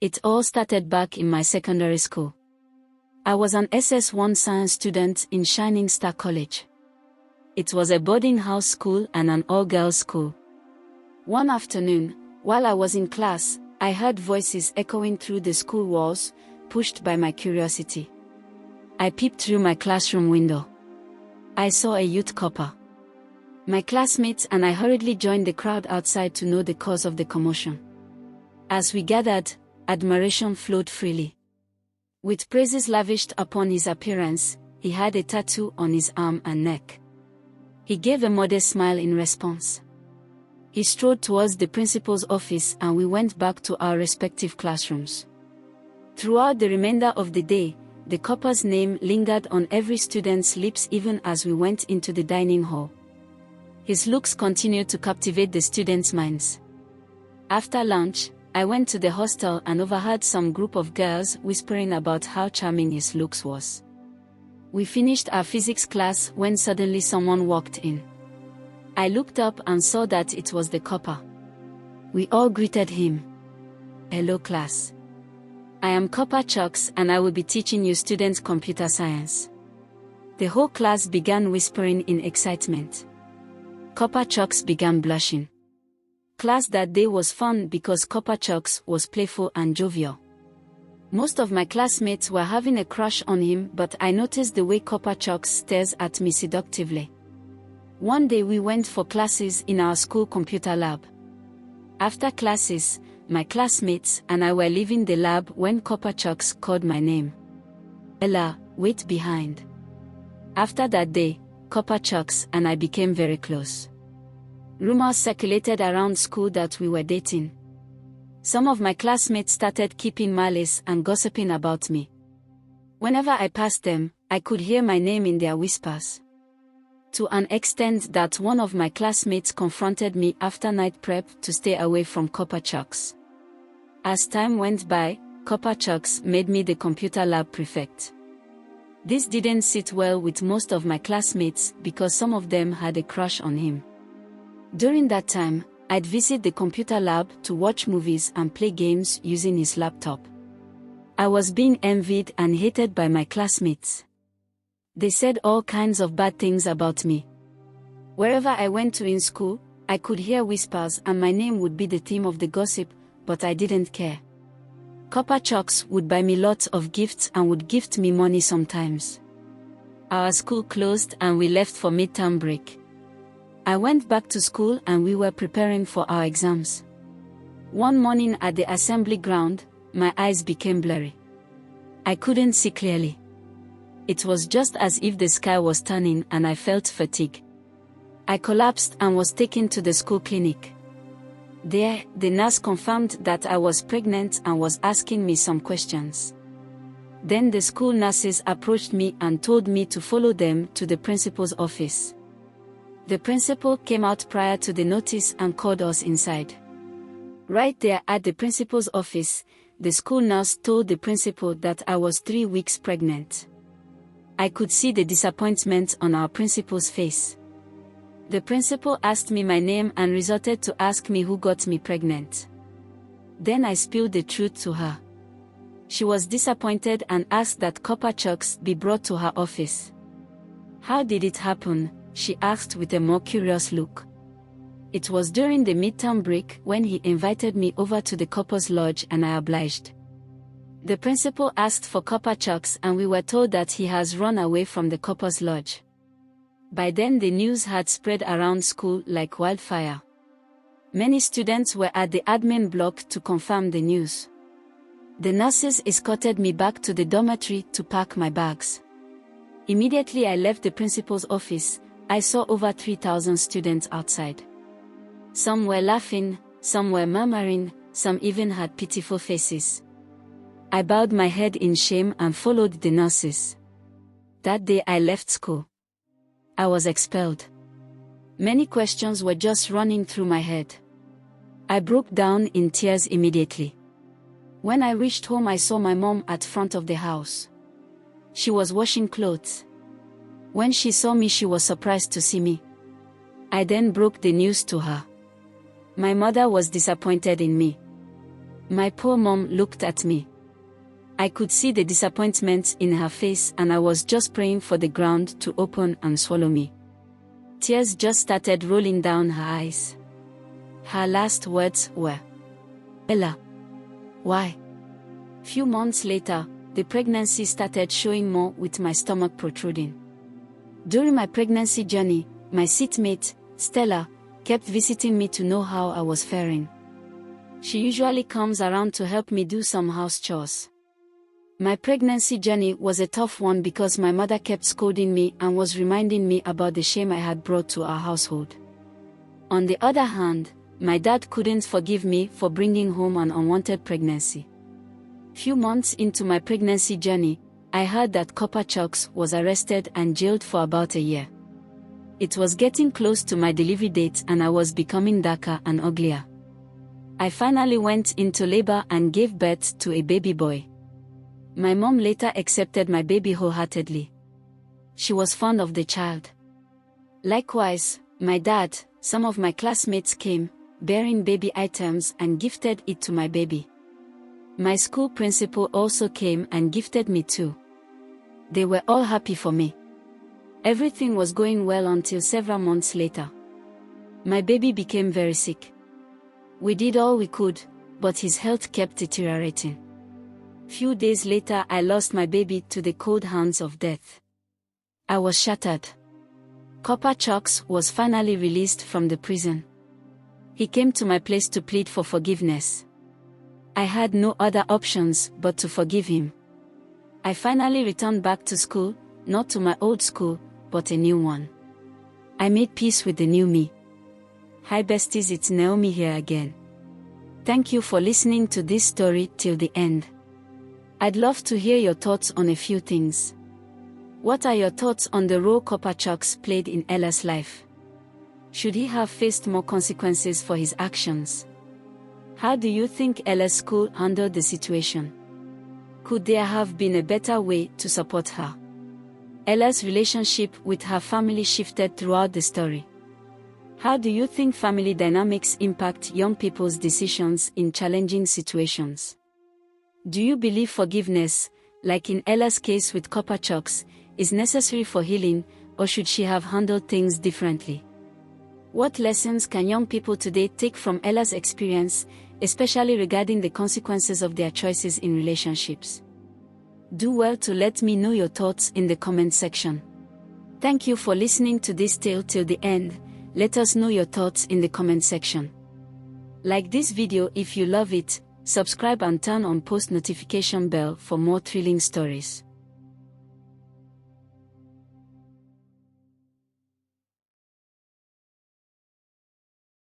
It all started back in my secondary school. I was an SS1 science student in Shining Star College. It was a boarding house school and an all-girls school. One afternoon, while I was in class, I heard voices echoing through the school walls, pushed by my curiosity. I peeped through my classroom window. I saw a youth copper. My classmates and I hurriedly joined the crowd outside to know the cause of the commotion. As we gathered, admiration flowed freely. With praises lavished upon his appearance, he had a tattoo on his arm and neck. He gave a modest smile in response. He strode towards the principal's office and we went back to our respective classrooms. Throughout the remainder of the day, the copper's name lingered on every student's lips even as we went into the dining hall. His looks continued to captivate the students' minds. After lunch, I went to the hostel and overheard some group of girls whispering about how charming his looks was. We finished our physics class when suddenly someone walked in. I looked up and saw that it was the copper. We all greeted him. "Hello class. I am Copper Chucks and I will be teaching you students computer science." The whole class began whispering in excitement. Copper Chucks began blushing. Class that day was fun because Copper Chucks was playful and jovial. Most of my classmates were having a crush on him, but I noticed the way Copper Chucks stares at me seductively. One day we went for classes in our school computer lab. After classes, my classmates and I were leaving the lab when Copper Chucks called my name. "Ella, wait behind." After that day, Copper Chucks and I became very close. Rumors circulated around school that we were dating. Some of my classmates started keeping malice and gossiping about me. Whenever I passed them, I could hear my name in their whispers. To an extent that one of my classmates confronted me after night prep to stay away from Copper Chucks. As time went by, Copper Chucks made me the computer lab prefect. This didn't sit well with most of my classmates because some of them had a crush on him. During that time, I'd visit the computer lab to watch movies and play games using his laptop. I was being envied and hated by my classmates. They said all kinds of bad things about me. Wherever I went to in school, I could hear whispers and my name would be the theme of the gossip, but I didn't care. Copper Chucks would buy me lots of gifts and would gift me money sometimes. Our school closed and we left for midterm break. I went back to school and we were preparing for our exams. One morning at the assembly ground, my eyes became blurry. I couldn't see clearly. It was just as if the sky was turning and I felt fatigue. I collapsed and was taken to the school clinic. There, the nurse confirmed that I was pregnant and was asking me some questions. Then the school nurses approached me and told me to follow them to the principal's office. The principal came out prior to the notice and called us inside. Right there at the principal's office, the school nurse told the principal that I was 3 weeks pregnant. I could see the disappointment on our principal's face. The principal asked me my name and resorted to ask me who got me pregnant. Then I spilled the truth to her. She was disappointed and asked that Copper Chucks be brought to her office. "How did it happen?" she asked with a more curious look. It was during the midterm break when he invited me over to the Copper's lodge and I obliged. The principal asked for Copper Chucks and we were told that he has run away from the Copper's lodge. By then the news had spread around school like wildfire. Many students were at the admin block to confirm the news. The nurses escorted me back to the dormitory to pack my bags. Immediately I left the principal's office, I saw over 3,000 students outside. Some were laughing, some were murmuring, some even had pitiful faces. I bowed my head in shame and followed the nurses. That day I left school. I was expelled. Many questions were just running through my head. I broke down in tears immediately. When I reached home I saw my mom at front of the house. She was washing clothes. When she saw me she was surprised to see me. I then broke the news to her. My mother was disappointed in me. My poor mom looked at me. I could see the disappointment in her face, and I was just praying for the ground to open and swallow me. Tears just started rolling down her eyes. Her last words were, "Ella, why?" Few months later, the pregnancy started showing more with my stomach protruding. During my pregnancy journey, my seatmate, Stella, kept visiting me to know how I was faring. She usually comes around to help me do some house chores. My pregnancy journey was a tough one because my mother kept scolding me and was reminding me about the shame I had brought to our household. On the other hand, my dad couldn't forgive me for bringing home an unwanted pregnancy. Few months into my pregnancy journey, I heard that Copper Chucks was arrested and jailed for about a year. It was getting close to my delivery date and I was becoming darker and uglier. I finally went into labor and gave birth to a baby boy. My mom later accepted my baby wholeheartedly. She was fond of the child. Likewise, my dad, some of my classmates came, bearing baby items and gifted it to my baby. My school principal also came and gifted me too. They were all happy for me. Everything was going well until several months later. My baby became very sick. We did all we could, but his health kept deteriorating. Few days later, I lost my baby to the cold hands of death. I was shattered. Copper Chucks was finally released from the prison. He came to my place to plead for forgiveness. I had no other options but to forgive him. I finally returned back to school, not to my old school, but a new one. I made peace with the new me. Hi besties, it's Naomi here again. Thank you for listening to this story till the end. I'd love to hear your thoughts on a few things. What are your thoughts on the role Copper Chucks played in Ella's life? Should he have faced more consequences for his actions? How do you think Ella's school handled the situation? Could there have been a better way to support her? Ella's relationship with her family shifted throughout the story. How do you think family dynamics impact young people's decisions in challenging situations? Do you believe forgiveness, like in Ella's case with Copper Chucks, is necessary for healing, or should she have handled things differently? What lessons can young people today take from Ella's experience, especially regarding the consequences of their choices in relationships? Do well to let me know your thoughts in the comment section. Thank you for listening to this tale till the end. Let us know your thoughts in the comment section. Like this video if you love it, subscribe and turn on post notification bell for more thrilling stories.